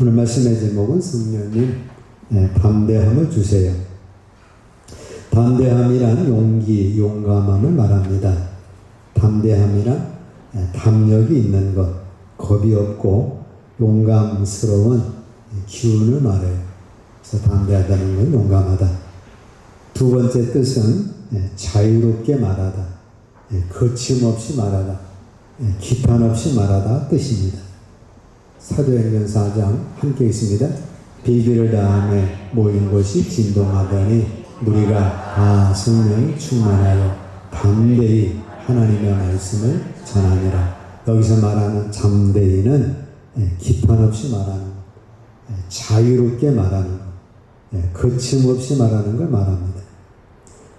오늘 말씀의 제목은 성령님 담대함을 주세요. 담대함이란 용기, 용감함을 말합니다. 담대함이란 담력이 있는 것, 겁이 없고 용감스러운 기운을 말해요. 그래서 담대하다는 건 용감하다. 두 번째 뜻은 자유롭게 말하다, 거침없이 말하다, 기탄 없이 말하다 뜻입니다. 사도행전 4장 함께 있습니다. 비비를 다음에 모인 곳이 진동하더니 무리가 다 성령이 충만하여 담대히 하나님의 말씀을 전하니라. 여기서 말하는 담대히는 기탄 없이 말하는 것, 자유롭게 말하는 것, 거침없이 말하는 걸 말합니다.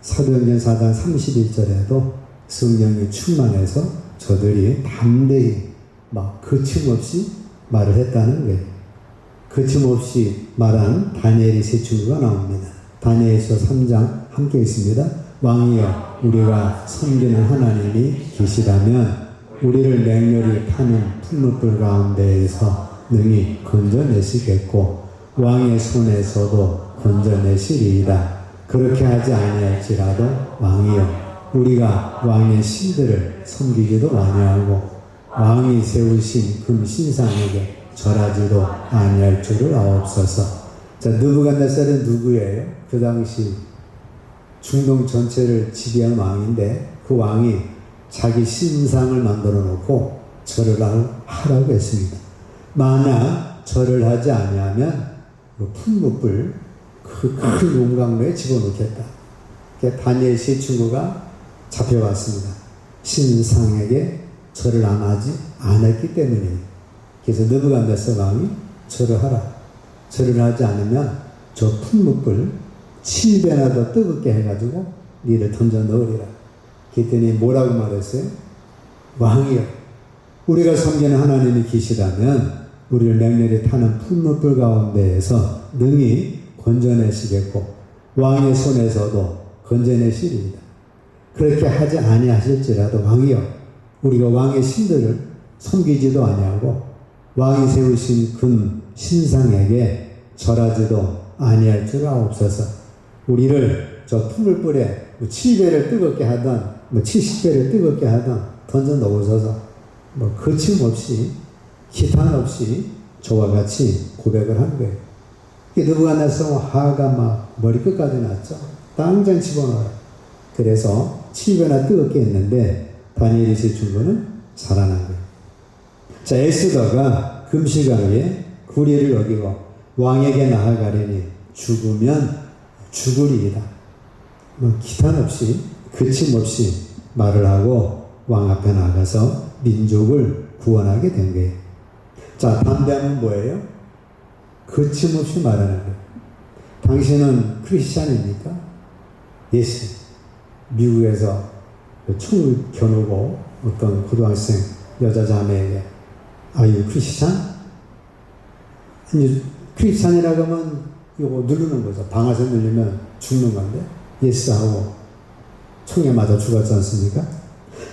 사도행전 4장 31절에도 성령이 충만해서 저들이 담대히 막 거침없이 말을 했다는 거예요. 거침없이 말한 다니엘의 세 친구가 나옵니다. 다니엘서 3장 함께 있습니다. 왕이여, 우리가 섬기는 하나님이 계시다면 우리를 맹렬히 타는 풀무불 가운데에서 능히 건져내시겠고 왕의 손에서도 건져내시리이다. 그렇게 하지 아니할지라도 왕이여, 우리가 왕의 신들을 섬기지도 아니하고 왕이 세우신 금 신상에게 절하지도 아니할 줄을 아옵소서. 자, 느부갓네살은 누구예요? 그 당시 중동 전체를 지배한 왕인데 그 왕이 자기 신상을 만들어 놓고 절을 하라고 했습니다. 만약 절을 하지 아니하면 그 풀무불 그 큰 용광로에 집어넣겠다. 다니엘 세 친구가 잡혀왔습니다. 신상에게 절을 안 했기 때문이에요. 그래서 느부갓네살 왕이 절을 하라. 절을 하지 않으면 저 풀무불 7배나 더 뜨겁게 해가지고 니를 던져 넣으리라. 그랬더니 뭐라고 말했어요? 왕이여, 우리가 섬기는 하나님이 계시다면 우리를 맹렬히 타는 풀무불 가운데에서 능히 건져내시겠고 왕의 손에서도 건져내시리이다. 그렇게 하지 아니하실지라도 왕이여, 우리가 왕의 신들을 섬기지도 아니하고 왕이 세우신 금 신상에게 절하지도 아니할 줄 아옵소서. 우리를 저 풀무불에 7배를 뜨겁게 하던 70배를 뜨겁게 하던 던져 넣으셔서 거침없이 기탄 없이 저와 같이 고백을 한 거예요. 느부갓네살 화가 막 머리 끝까지 났죠. 당장 집어넣어요. 그래서 7배나 뜨겁게 했는데 다니엘이 세 친구는 살아난 거예요. 자, 에스더가 금시강에 구리를 여기고 왕에게 나아가려니 죽으면 죽으리이다. 기탄 없이 거침없이 말을 하고 왕 앞에 나가서 민족을 구원하게 된 거예요. 자, 담대함은 뭐예요? 거침없이 말하는 거예요. 당신은 크리스찬입니까? 예스. 미국에서 총을 겨누고 어떤 고등학생 여자 자매에게 Are you Christian? 아니, 크리스찬이라고 하면 이거 누르는 거죠. 방아쇠 누르면 죽는 건데 예스 하고 총에 맞아 죽었지 않습니까?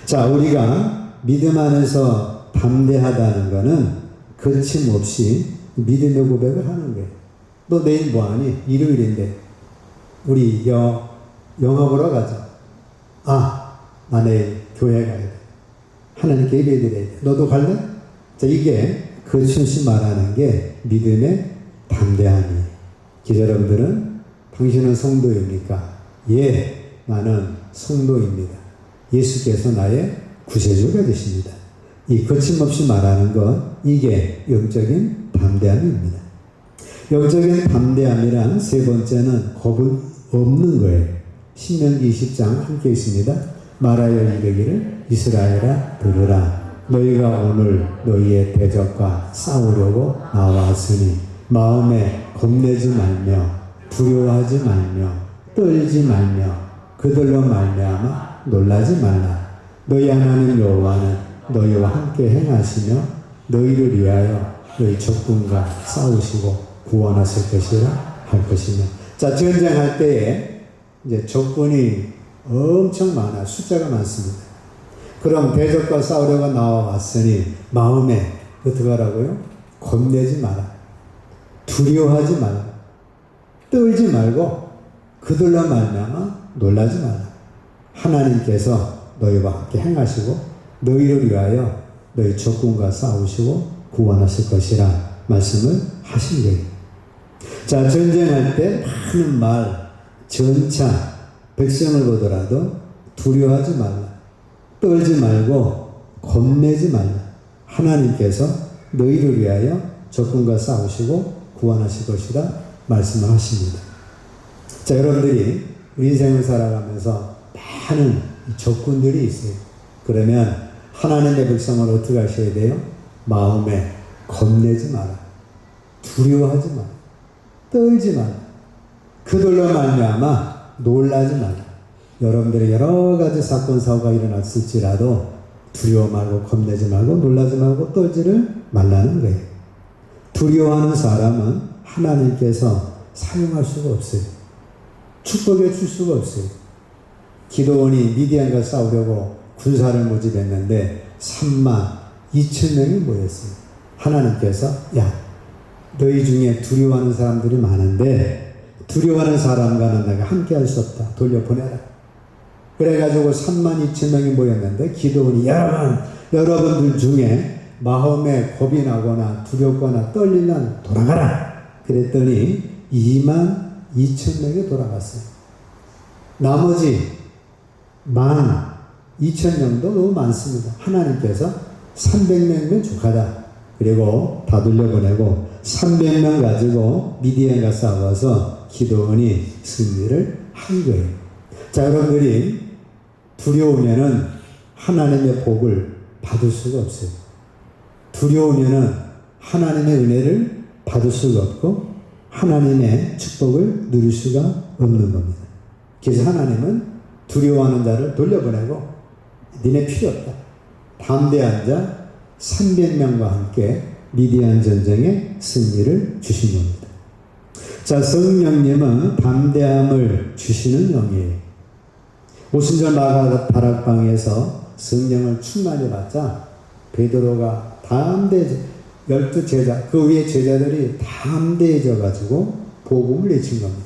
자, 우리가 믿음 안에서 담대하다는 것은 거침없이 믿음의 고백을 하는 거예요. 너 내일 뭐하니? 일요일인데 우리 영화 보러 가자. 나 내일 교회 가야 돼. 하나님께 예배 드려야 돼. 너도 갈래? 자, 이게 거침없이 말하는 게 믿음의 담대함이에요. 여러분들은 당신은 성도입니까? 예, 나는 성도입니다. 예수께서 나의 구세주가 되십니다. 이 거침없이 말하는 것, 이게 영적인 담대함입니다. 영적인 담대함이란 세 번째는 겁이 없는 거예요. 신명기 20장 함께 있습니다. 말하여 이르기를 이스라엘아 들으라. 너희가 오늘 너희의 대적과 싸우려고 나왔으니 마음에 겁내지 말며 두려워하지 말며 떨지 말며 그들로 말미암아 놀라지 말라. 너희 하나님 여호와는 너희와 함께 행하시며 너희를 위하여 너희 적군과 싸우시고 구원하실 것이라 할 것이며. 자, 전쟁할 때에 이제 적군이 엄청 많아요. 숫자가 많습니다. 그럼 대적과 싸우려고 나와왔으니 마음에 어떻게 하라고요? 겁내지 마라. 두려워하지 말라. 떨지 말고 그들로 말미암아 놀라지 말라. 하나님께서 너희와 함께 행하시고 너희를 위하여 너희 적군과 싸우시고 구원하실 것이라 말씀을 하신 거예요. 자, 전쟁할 때 많은 말, 전차, 백성을 보더라도 두려워하지 말라. 떨지 말고 겁내지 말라. 하나님께서 너희를 위하여 적군과 싸우시고 구원하실 것이라 말씀을 하십니다. 자, 여러분들이 인생을 살아가면서 많은 적군들이 있어요. 그러면 하나님의 백성을 어떻게 하셔야 돼요? 마음에 겁내지 마라. 두려워하지 마라. 떨지 마라. 그들로 말미암아 놀라지 마라. 여러분들의 여러 가지 사건 사고가 일어났을지라도 두려워 말고 겁내지 말고 놀라지 말고 떨지를 말라는 거예요. 두려워하는 사람은 하나님께서 사용할 수가 없어요. 축복해 줄 수가 없어요. 기드온이 미디안과 싸우려고 군사를 모집했는데 32,000명이 모였어요. 하나님께서 야, 너희 중에 두려워하는 사람들이 많은데 두려워하는 사람과는 내가 함께 할 수 없다. 돌려보내라. 그래가지고 32,000명이 모였는데 기드온이 여러분들 중에 마음에 겁이 나거나 두렵거나 떨리면 돌아가라. 그랬더니 22,000명이 돌아갔어요. 나머지 12,000명도 너무 많습니다. 하나님께서 300명이면 족하다. 그리고 다 돌려보내고 300명 가지고 미디안과 싸워서 기드온이 승리를 한 거예요. 자, 여러분들이 두려우면은 하나님의 복을 받을 수가 없어요. 두려우면은 하나님의 은혜를 받을 수가 없고 하나님의 축복을 누릴 수가 없는 겁니다. 그래서 하나님은 두려워하는 자를 돌려보내고 니네 필요 없다. 담대한 자 300명과 함께 미디안 전쟁에 승리를 주신 겁니다. 자, 성령님은 담대함을 주시는 영이에요. 오순절 다락방에서 성령을 충만히 받자 베드로가 열두 제자, 그 위에 제자들이 담대해져 가지고 복음을 내친 겁니다.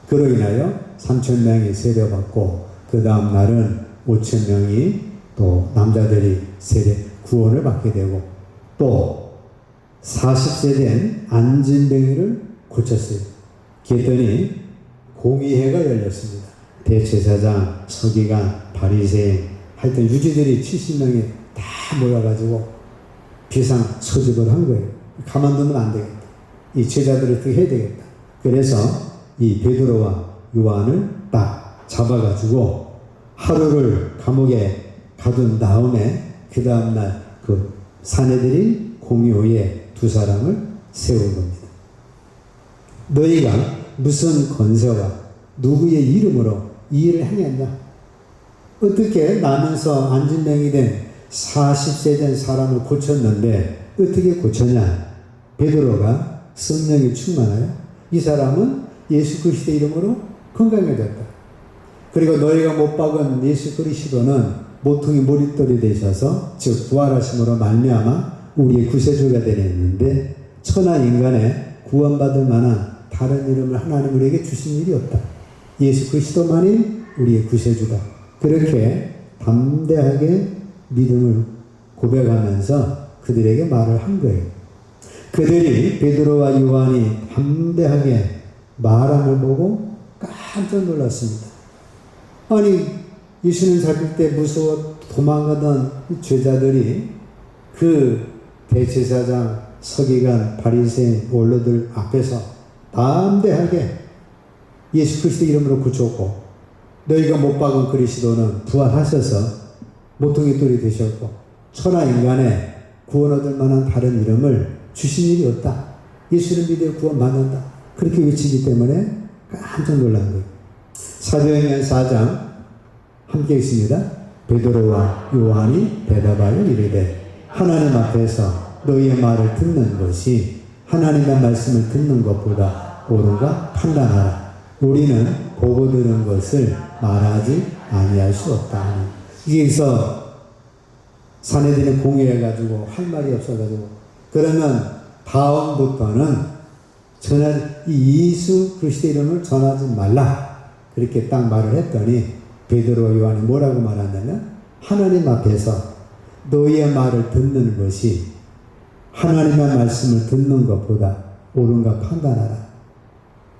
그로 인하여 3,000명이 세례받고 그 다음 날은 5,000명이 또 남자들이 구원을 받게 되고 또 40세 된 안진뱅이를 고쳤어요. 그랬더니 공의회가 열렸습니다. 대제사장, 서기관, 바리새인 하여튼 유지들이 70명이 다 모여가지고 비상 소집을 한 거예요. 가만두면 안 되겠다. 이 제자들을 어떻게 해야 되겠다. 그래서 이 베드로와 요한을 딱 잡아가지고 하루를 감옥에 가둔 다음에 그 다음날 그 사내들이 공의회에 두 사람을 세운 겁니다. 너희가 무슨 권세와 누구의 이름으로 이 일을 행했냐? 어떻게 나면서 안진뱅이 된 40세 된 사람을 고쳤는데 어떻게 고쳤냐? 베드로가 성령이 충만하여 이 사람은 예수 그리스도의 이름으로 건강해졌다. 그리고 너희가 못 박은 예수 그리스도는 모퉁이 머릿돌이 되셔서 즉 부활하심으로 말미암아 우리의 구세주가 되었는데 천하 인간에 구원받을 만한 다른 이름을 하나님 우리에게 주신 일이 없다. 예수 그리스도만이 우리의 구세주다. 그렇게 담대하게 믿음을 고백하면서 그들에게 말을 한 거예요. 그들이 베드로와 요한이 담대하게 말함을 보고 깜짝 놀랐습니다. 아니, 예수님 잡힐 때 무서워 도망가던 제자들이 그 대제사장, 서기관, 바리새인, 원로들 앞에서 담대하게 예수 그리스도 이름으로 고쳤고 너희가 못 박은 그리스도는 부활하셔서 모퉁이 돌이 되셨고 천하 인간에 구원 얻을 만한 다른 이름을 주신 일이 없다. 예수를 믿어 구원 받는다. 그렇게 외치기 때문에 깜짝 놀란 거예요. 사도행전 4장 함께 있습니다. 베드로와 요한이 대답하여 이르되 하나님 앞에서 너희의 말을 듣는 것이 하나님의 말씀을 듣는 것보다 옳은가 판단하라. 우리는 보고 들은 것을 말하지 아니할 수 없다. 여기서 사내들이 공유해가지고 할 말이 없어가지고 그러면 다음부터는 이 예수 그리스도의 이름을 전하지 말라. 그렇게 딱 말을 했더니 베드로와 요한이 뭐라고 말하냐면 하나님 앞에서 너희의 말을 듣는 것이 하나님의 말씀을 듣는 것보다 옳은가 판단하라.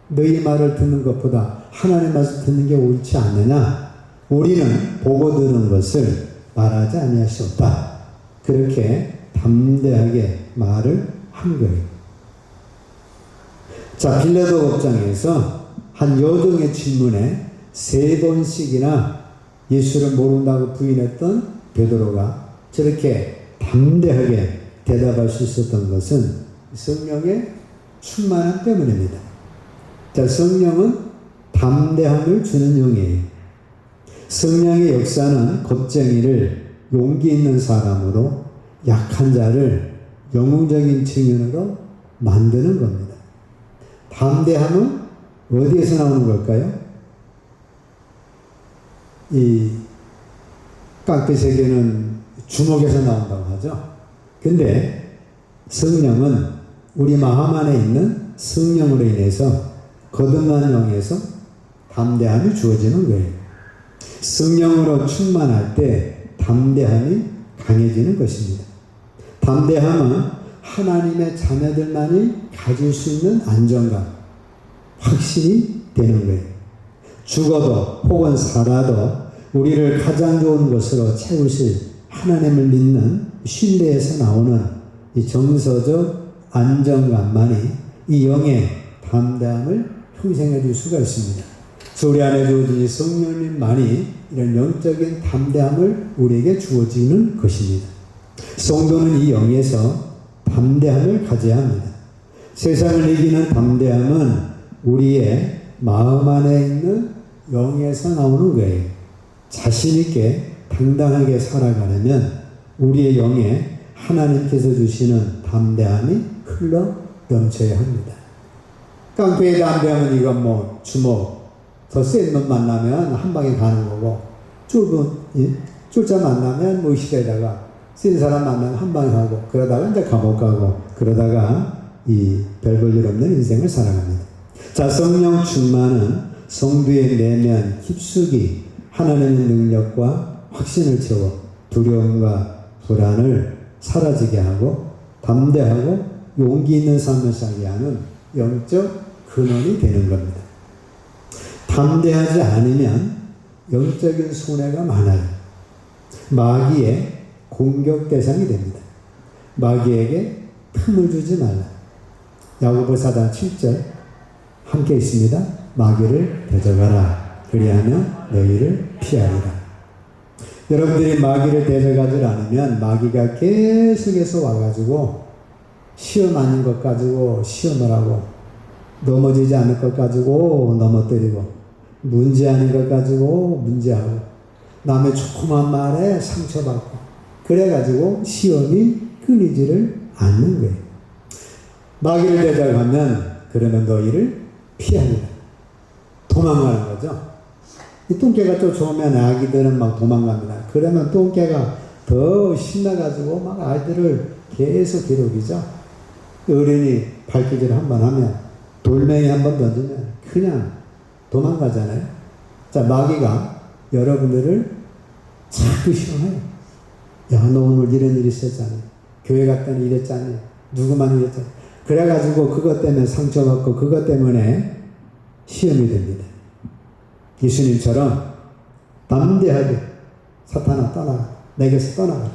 너희 말을 듣는 것보다 하나님 말씀 듣는 게 옳지 않느냐? 우리는 보고 들은 것을 말하지 아니하시옵다. 그렇게 담대하게 말을 한 거예요. 자, 빌라도 법정에서 한 여종의 질문에 3번씩이나 예수를 모른다고 부인했던 베드로가 저렇게 담대하게 대답할 수 있었던 것은 성령의 충만함 때문입니다. 자, 성령은 담대함을 주는 영이에요. 성령의 역사는 겁쟁이를 용기 있는 사람으로 약한 자를 영웅적인 증인으로 만드는 겁니다. 담대함은 어디에서 나오는 걸까요? 이 깡패세계는 주먹에서 나온다고 하죠. 근데 성령은 우리 마음 안에 있는 성령으로 인해서 거듭난 영에서 담대함이 주어지는 거예요. 성령으로 충만할 때 담대함이 강해지는 것입니다. 담대함은 하나님의 자녀들만이 가질 수 있는 안정감, 확신이 되는 거예요. 죽어도 혹은 살아도 우리를 가장 좋은 것으로 채우실 하나님을 믿는 신뢰에서 나오는 이 정서적 안정감만이 이 영의 담대함을 형성해 줄 수가 있습니다. 우리 안에 주어진 이 성령님만이 이런 영적인 담대함을 우리에게 주어지는 것입니다. 성도는 이 영에서 담대함을 가져야 합니다. 세상을 이기는 담대함은 우리의 마음 안에 있는 영에서 나오는 거예요. 자신 있게 당당하게 살아가려면 우리의 영에 하나님께서 주시는 담대함이 흘러 넘쳐야 합니다. 깡패의 담대함은 이건 뭐 주먹, 더 센 놈 만나면 한 방에 가는 거고, 쫄자 만나면 뭐 시대에다가 센 사람 만나면 한 방에 가고, 그러다가 이제 감옥 가고, 그러다가 이 별 볼 일 없는 인생을 살아갑니다. 자, 성령 충만은 성도의 내면 깊숙이 하나님의 능력과 확신을 채워 두려움과 불안을 사라지게 하고 담대하고 용기 있는 삶을 살게 하는 영적 근원이 되는 겁니다. 담대하지 않으면 영적인 손해가 많아요. 마귀의 공격 대상이 됩니다. 마귀에게 틈을 주지 말라. 야고보 4장 7절 함께 있습니다. 마귀를 대적하라. 그리하면 너희를 피하리라. 여러분들이 마귀를 대적하지 않으면 마귀가 계속해서 와가지고 시험 아닌 것 가지고 시험을 하고 넘어지지 않을 것 가지고 넘어뜨리고 문제 아닌 것 가지고 문제하고 남의 조그만 말에 상처받고 그래가지고 시험이 끊이지를 않는 거예요. 마귀를 대적하면 그러면 너희를 피하리라. 도망가는 거죠. 이 똥개가 쫓아오면 아기들은 막 도망갑니다. 그러면 똥개가 더 신나가지고 막 아이들을 계속 괴롭히죠. 어른이 발기질을 한번 하면 돌멩이 한번 던지면 그냥 도망가잖아요. 자, 마귀가 여러분들을 자꾸 시험해요. 야, 너 오늘 이런 일이 있었잖아. 교회 갔더니 이랬잖아. 누구만 이랬잖아. 그래가지고 그것 때문에 상처받고 그것 때문에 시험이 됩니다. 예수님처럼 담대하게 사탄아 떠나라. 내게서 떠나라.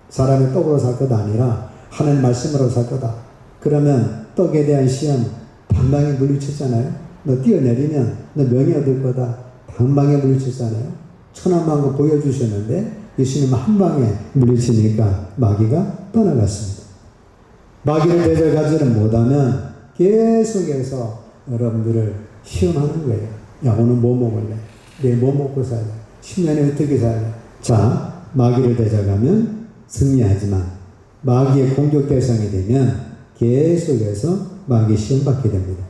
사람의 떡으로 살 것 아니라 하나님 말씀으로 살 거다. 그러면 떡에 대한 시험 단방에 물리쳤잖아요. 너 뛰어내리면 너 명예 얻을 거다. 단방에 물리쳤잖아요. 천한만고 보여주셨는데 예수님은 한 방에 물리치니까 마귀가 떠나갔습니다. 마귀를 대적하지를 못하면 계속해서 여러분들을 시험하는 거예요. 야, 오늘 뭐 먹을래? 내일 뭐 먹고 살래? 10년에 어떻게 살래? 자, 마귀를 대적하면 승리하지만 마귀의 공격 대상이 되면 계속해서 마귀 시험받게 됩니다.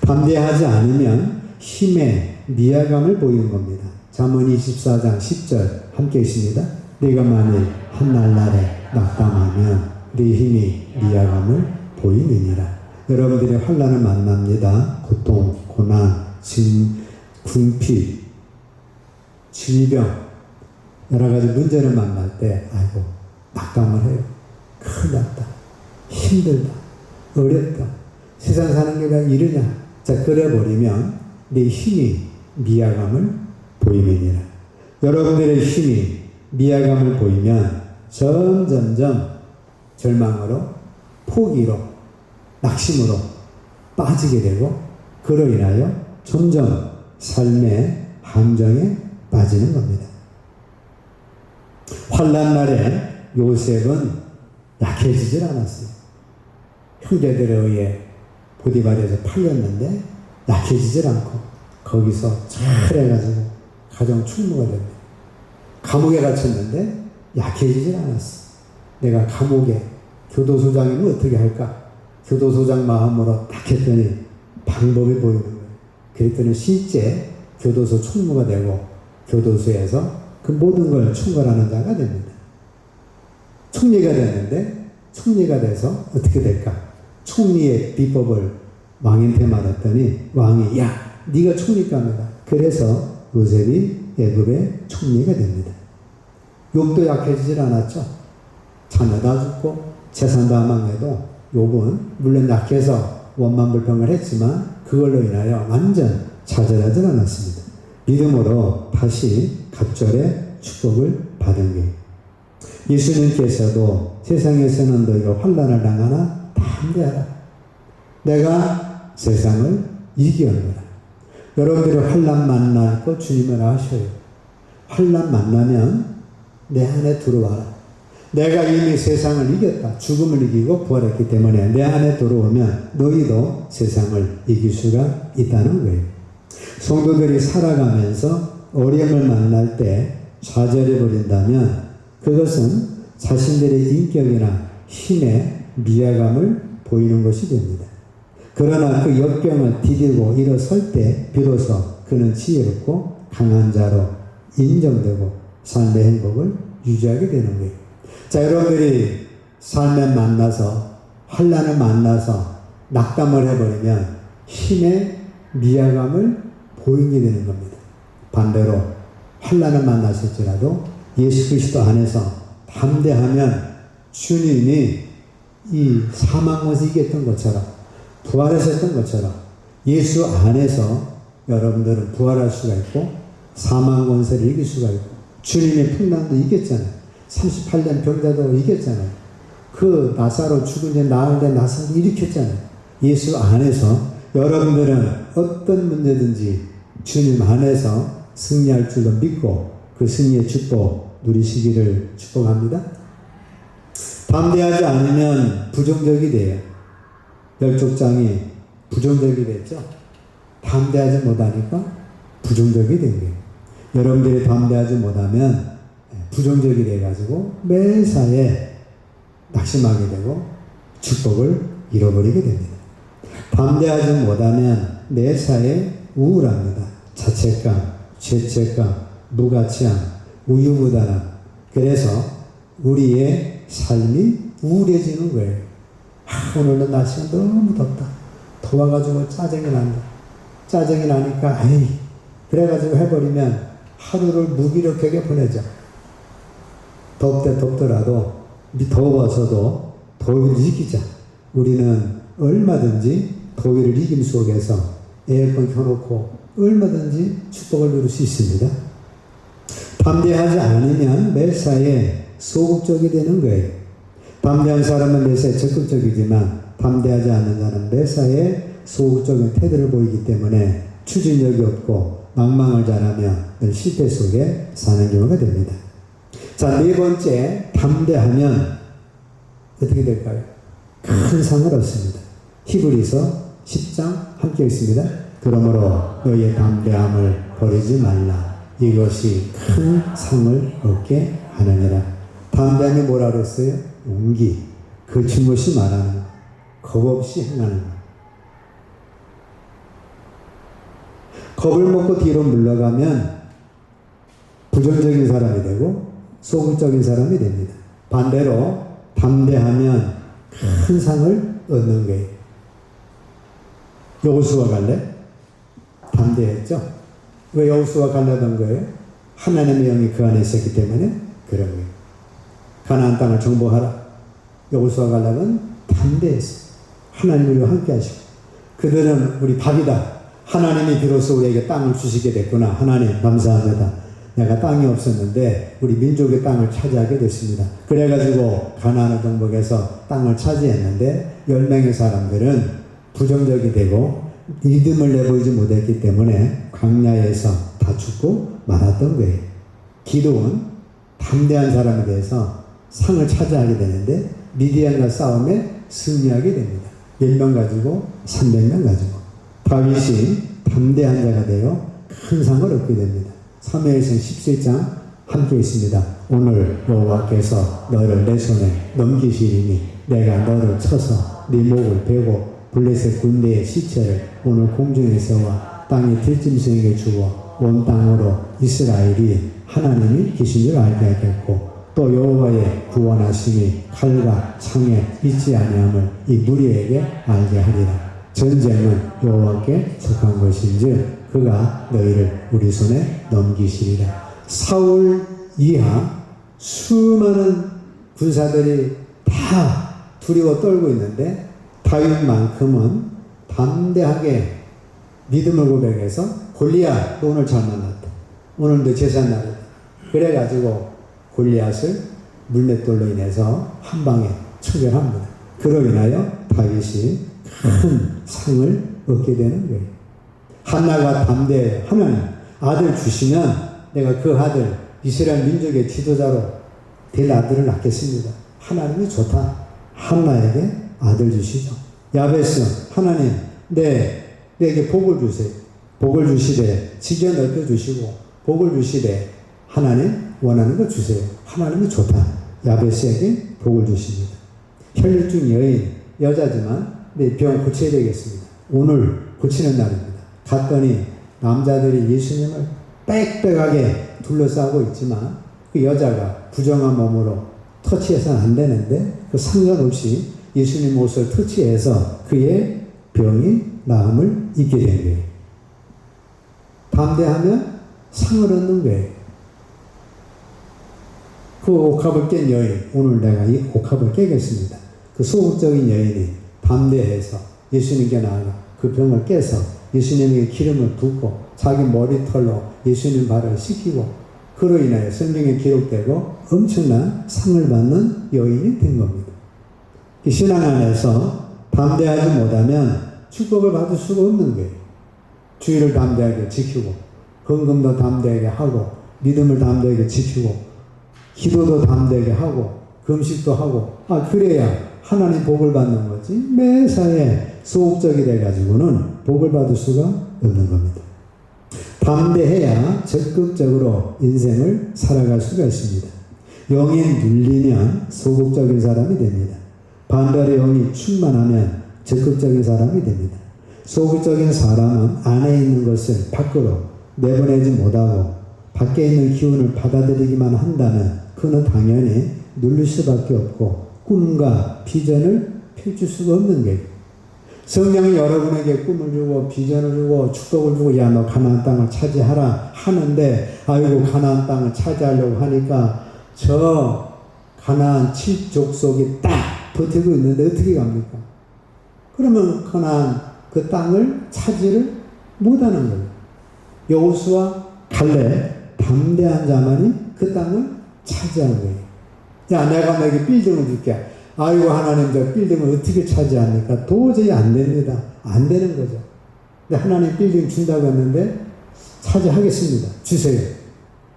담대하지 않으면 힘에 미약함을 보이는 겁니다. 잠언 24장 10절 함께 있습니다. 네가 만일 한 날날에 낙담하면 네 힘이 미약함을 보이느니라. 여러분들이 환난을 만납니다. 고통, 고난, 궁핍, 질병, 여러 가지 문제를 만날 때 아이고 낙담을 해요. 큰일 났다. 힘들다. 어렵다. 세상 사는 게 왜 이러냐. 자, 그래 버리면 내 힘이 미약함을 보이면이라. 여러분들의 힘이 미약함을 보이면 점점점 절망으로, 포기로, 낙심으로 빠지게 되고, 그로 인하여 점점 삶의 함정에 빠지는 겁니다. 환난 날에 요셉은 약해지질 않았어요. 형제들에 의해 보디발에서 팔렸는데 약해지질 않고 거기서 잘해가지고 가정 충무가 됩니다. 감옥에 갇혔는데 약해지질 않았어. 내가 감옥에 교도소장이면 어떻게 할까? 교도소장 마음으로 딱 했더니 방법이 보이는 거예요. 그랬더니 실제 교도소 총무가 되고 교도소에서 그 모든 걸 총괄하는 자가 됩니다. 총리가 됐는데 총리가 돼서 어떻게 될까? 총리의 비법을 왕한테 말했더니 왕이 야 네가 총리감이다. 그래서 요셉이 애굽의 총리가 됩니다. 욥도 약해지질 않았죠. 자녀 다 죽고 재산 다 망해도 욥은 물론 약해서 원만불평을 했지만 그걸로 인하여 완전 좌절하지 않았습니다. 믿음으로 다시 갑절의 축복을 받은 거예요. 예수님께서도 세상에서는 너희가 환난을 당하나 담대하라. 내가 세상을 이기었노라. 여러분들이 환난 만날 거 주님을 아셔요. 환난 만나면 내 안에 들어와라. 내가 이미 세상을 이겼다. 죽음을 이기고 부활했기 때문에 내 안에 들어오면 너희도 세상을 이길 수가 있다는 거예요. 성도들이 살아가면서 어려움을 만날 때 좌절해버린다면 그것은 자신들의 인격이나 힘의 미약함을 보이는 것이 됩니다. 그러나 그 역경을 디디고 일어설 때 비로소 그는 지혜롭고 강한 자로 인정되고 삶의 행복을 유지하게 되는 거예요. 자, 여러분들이 삶에 만나서 환난을 만나서 낙담을 해버리면 힘의 미약함을 보이게 되는 겁니다. 반대로 환난을 만나실지라도 예수 그리스도 안에서 담대하면 주님이 이 사망 권세 이겼던 것처럼 부활하셨던 것처럼 예수 안에서 여러분들은 부활할 수가 있고 사망 권세를 이길 수가 있고 주님의 풍랑도 이겼잖아요. 38년 병자도 이겼잖아요. 그 나사로 죽은 데 나을 때 나사로 일으켰잖아요. 예수 안에서 여러분들은 어떤 문제든지 주님 안에서 승리할 줄로 믿고 그 승리의 축복 누리시기를 축복합니다. 담대하지 않으면 부정적이 돼요. 열족장이 부정적이 됐죠. 담대하지 못하니까 부정적이 된 거예요. 여러분들이 담대하지 못하면 부정적이 돼가지고 매사에 낙심하게 되고 축복을 잃어버리게 됩니다. 담대하지 못하면 매사에 우울합니다. 자책감, 죄책감, 무가치함, 우유부단함. 그래서 우리의 삶이 우울해지는 거예요. 오늘은 날씨가 너무 덥다. 더워가지고 짜증이 난다. 짜증이 나니까 에이 그래가지고 해버리면 하루를 무기력하게 보내죠. 덥더라도 더워서도 더위를 이기자. 우리는 얼마든지 더위를 이김 속에서 에어컨 켜놓고 얼마든지 축복을 누릴 수 있습니다. 담대하지 않으면 매사에 소극적이 되는 거예요. 담대한 사람은 매사에 적극적이지만 담대하지 않는 자는 매사에 소극적인 태도를 보이기 때문에 추진력이 없고 망망을 잘하며 늘 실패 속에 사는 경우가 됩니다. 자, 네 번째, 담대하면 어떻게 될까요? 큰 상을 얻습니다. 히브리서 10장 함께 있습니다. 그러므로 너희의 담대함을 버리지 말라. 이것이 큰 상을 얻게 하느니라. 담대함이 뭐라 그랬어요? 용기. 거침없이 말하는 것. 겁 없이 행하는 것. 겁을 먹고 뒤로 물러가면 부정적인 사람이 되고 소극적인 사람이 됩니다. 반대로 담대하면 큰 상을 얻는 거예요. 여호수아 갈렙 담대했죠. 왜 여호수아 갈렙한 거예요? 하나님의 영이 그 안에 있었기 때문에 그런 거예요. 가나안 땅을 정복하라. 여호수아 갈렙은 담대했어요. 하나님이 함께 하시고. 그들은 우리 밥이다. 하나님이 비로소 우리에게 땅을 주시게 됐구나. 하나님 감사합니다. 내가 땅이 없었는데 우리 민족의 땅을 차지하게 됐습니다. 그래가지고 가나안을 정복해서 땅을 차지했는데 10명의 사람들은 부정적이 되고 믿음을 내보이지 못했기 때문에 광야에서 다 죽고 말았던 거예요. 기도는 담대한 사람에 대해서 상을 차지하게 되는데 미디안과 싸움에 승리하게 됩니다. 1명 가지고 300명 가지고. 다윗이 담대한 자가 되어 큰 상을 얻게 됩니다. 사무엘상 17장 함께 있습니다. 오늘 여호와께서 너를 내 손에 넘기시리니 내가 너를 쳐서 네 목을 베고 블레셋 군대의 시체를 오늘 공중에 세워 땅의 들짐승에게 주어 온 땅으로 이스라엘이 하나님이 계신 줄 알게 하겠고 또 여호와의 구원하심이 칼과 창에 있지 아니함을 이 무리에게 알게 하리라. 전쟁은 여호와께 속한 것인즉 그가 너희를 우리 손에 넘기시리라. 사울 이하 수많은 군사들이 다 두려워 떨고 있는데 다윗만큼은 담대하게 믿음을 고백해서 골리앗 너 오늘 잘 만났다. 오늘도 제삿날이다. 그래가지고 골리앗을 물맷돌로 인해서 한 방에 처결합니다. 그로 인하여 다윗이 큰 상을 얻게 되는 거예요. 한나가 담대해요. 하나님 아들 주시면 내가 그 아들 이스라엘 민족의 지도자로 될 아들을 낳겠습니다. 하나님이 좋다. 한나에게 아들 주시죠. 야베스 하나님 내게 복을 주세요. 복을 주시되 지겨 넓혀 주시고 복을 주시되 하나님 원하는 거 주세요. 하나님이 좋다. 야베스에게 복을 주십니다. 혈류증 여인 여자지만 내 병 고쳐야 되겠습니다. 오늘 고치는 날입니다. 갔더니 남자들이 예수님을 빽빽하게 둘러싸고 있지만 그 여자가 부정한 몸으로 터치해서는 안 되는데 그 상관없이 예수님 옷을 터치해서 그의 병이 나음을 잊게 된 거예요. 담대하면 상을 얻는 거예요. 그 옥합을 깬 여인, 오늘 내가 이 옥합을 깨겠습니다. 그 소극적인 여인이 담대해서 예수님께 나아가 그 병을 깨서 예수님에게 기름을 붓고 자기 머리털로 예수님 발을 씻기고 그로 인하여 성경에 기록되고 엄청난 상을 받는 여인이 된 겁니다. 신앙 안에서 담대하지 못하면 축복을 받을 수가 없는 거예요. 주의를 담대하게 지키고 헌금도 담대하게 하고 믿음을 담대하게 지키고 기도도 담대하게 하고 금식도 하고 그래야 하나님 복을 받는 거지 매사에 소극적이 돼가지고는 복을 받을 수가 없는 겁니다. 담대해야 적극적으로 인생을 살아갈 수가 있습니다. 영이 눌리면 소극적인 사람이 됩니다. 반대로 영이 충만하면 적극적인 사람이 됩니다. 소극적인 사람은 안에 있는 것을 밖으로 내보내지 못하고 밖에 있는 기운을 받아들이기만 한다면 그는 당연히 눌릴 수밖에 없고 꿈과 비전을 펼칠 수가 없는 거예요. 성령이 여러분에게 꿈을 주고 비전을 주고 축복을 주고 야 너 가나안 땅을 차지하라 하는데 아이고 가나안 땅을 차지하려고 하니까 저 가나안 7족속이 딱 버티고 있는데 어떻게 갑니까? 그러면 가나안 그 땅을 차지를 못하는 거예요. 여호수아 갈렙 담대한 자만이 그 땅을 차지한 거예요. 야 내가 너에게 빌딩을 줄게. 아이고 하나님 저 빌딩을 어떻게 차지합니까? 도저히 안 됩니다. 안 되는 거죠. 근데 하나님 빌딩 준다고 했는데 차지하겠습니다. 주세요.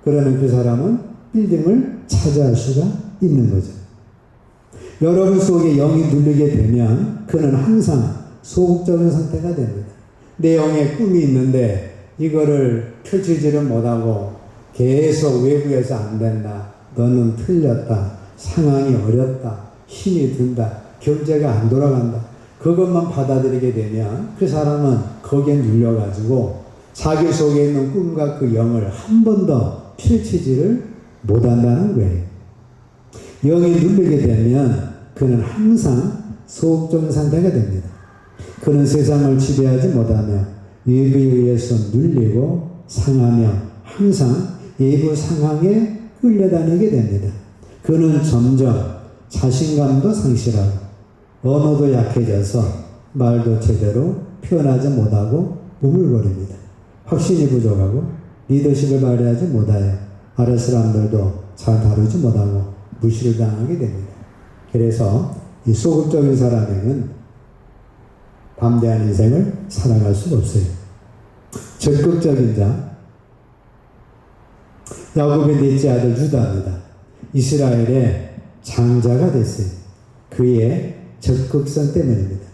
그러면 그 사람은 빌딩을 차지할 수가 있는 거죠. 여러분 속에 영이 눌리게 되면 그는 항상 소극적인 상태가 됩니다. 내 영에 꿈이 있는데 이거를 펼치지를 못하고 계속 외부에서 안 된다. 너는 틀렸다. 상황이 어렵다. 힘이 든다. 경제가 안 돌아간다. 그것만 받아들이게 되면 그 사람은 거기에 눌려가지고 자기 속에 있는 꿈과 그 영을 한 번 더 펼치지를 못한다는 거예요. 영이 눌리게 되면 그는 항상 소극적인 상태가 됩니다. 그는 세상을 지배하지 못하며 외부에 의해서 눌리고 상하며 항상 외부 상황에 끌려다니게 됩니다. 그는 점점 자신감도 상실하고 언어도 약해져서 말도 제대로 표현하지 못하고 우물거립니다. 확신이 부족하고 리더십을 발휘하지 못하여 아래 사람들도 잘 다루지 못하고 무시를 당하게 됩니다. 그래서 이 소극적인 사람에게는 담대한 인생을 살아갈 수가 없어요. 적극적인 자, 야곱의 넷째 아들 유다입니다. 이스라엘의 장자가 됐어요. 그의 적극성 때문입니다.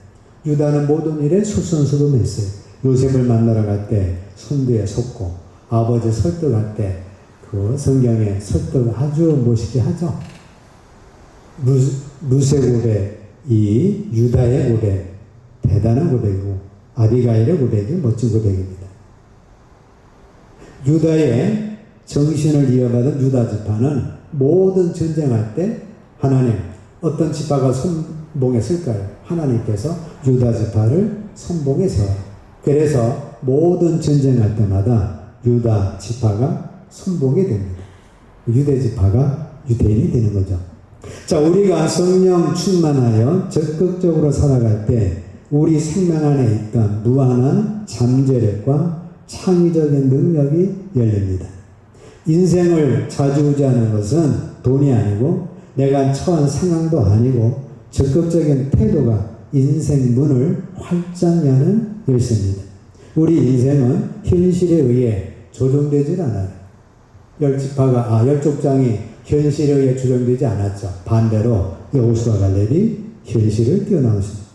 유다는 모든 일에 솔선수범했어요. 요셉을 만나러 갈 때 손뒤에 섰고, 아버지 설득할 때 그 성경에 설득을 아주 멋있게 하죠. 루세 고백, 이 유다의 고백, 대단한 고백이고 아비가일의 고백이 멋진 고백입니다. 유다의 정신을 이어받은 유다 지파는 모든 전쟁할 때 하나님, 어떤 지파가 선봉에 설까요? 하나님께서 유다 지파를 선봉에 세워요. 그래서 모든 전쟁할 때마다 유다 지파가 선봉이 됩니다. 유대 지파가 유대인이 되는 거죠. 자, 우리가 성령 충만하여 적극적으로 살아갈 때 우리 생명 안에 있던 무한한 잠재력과 창의적인 능력이 열립니다. 인생을 좌지우지하는 것은 돈이 아니고 내가 처한 상황도 아니고 적극적인 태도가 인생 문을 활짝 여는 열쇠입니다. 우리 인생은 현실에 의해 조정되질 않아요. 열족장이 현실에 의해 조정되지 않았죠. 반대로 여호수아 갈렙이 현실을 뛰어넘었습니다.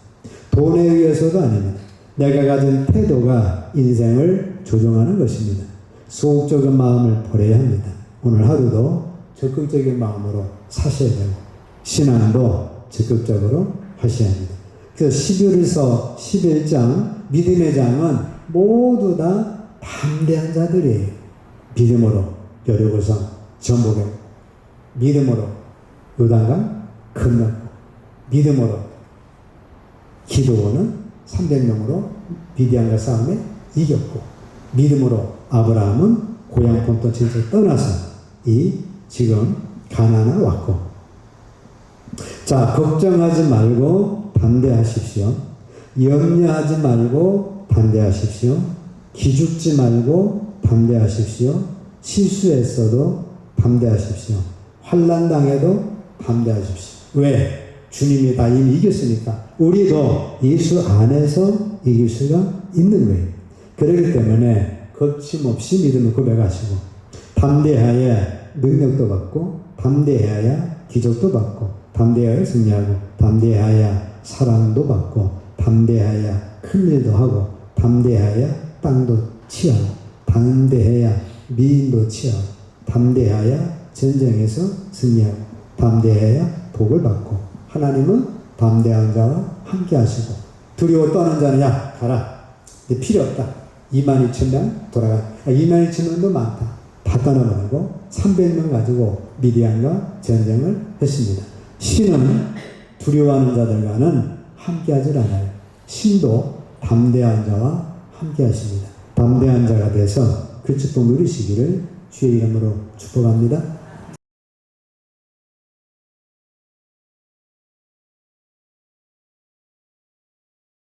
돈에 의해서도 아닙니다. 내가 가진 태도가 인생을 조정하는 것입니다. 소극적인 마음을 버려야 합니다. 오늘 하루도 적극적인 마음으로 사셔야 되고 신앙도 적극적으로 하셔야 합니다. 그래서 11에서 11장 믿음의 장은 모두 다 담대한 자들이에요. 믿음으로 여리고성 전복에, 믿음으로 요단강 건넜고, 믿음으로 기도원은 300명으로 미디안과 싸움에 이겼고, 믿음으로 아브라함은 고향 본토 진짜 떠나서 지금 가나안을 왔고. 자, 걱정하지 말고 담대하십시오. 염려하지 말고 담대하십시오. 기죽지 말고 담대하십시오. 실수했어도 담대하십시오. 환난 당해도 담대하십시오. 왜? 주님이 다 이미 이겼으니까 우리도 예수 안에서 이길 수가 있는 거예요. 그렇기 때문에 거침없이 믿음을 고백하시고 담대하여 능력도 받고 담대하여 기적도 받고 담대하여 승리하고 담대하여 사랑도 받고 담대하여 큰일도 하고 담대하여 땅도 취하고 담대하여 미인도 취하고 담대하여 전쟁에서 승리하고 담대하여 복을 받고 하나님은 담대한 자와 함께 하시고 두려워 떠는 자는 야 가라 필요 없다 22,000명 돌아가 22,000명도 많다 다 떠나보내고 300명 가지고 미디안과 전쟁을 했습니다. 신은 두려워하는 자들과는 함께 하질 않아요. 신도 담대한 자와 함께 하십니다. 담대한 자가 돼서 그 축복 누리시기를 주의 이름으로 축복합니다.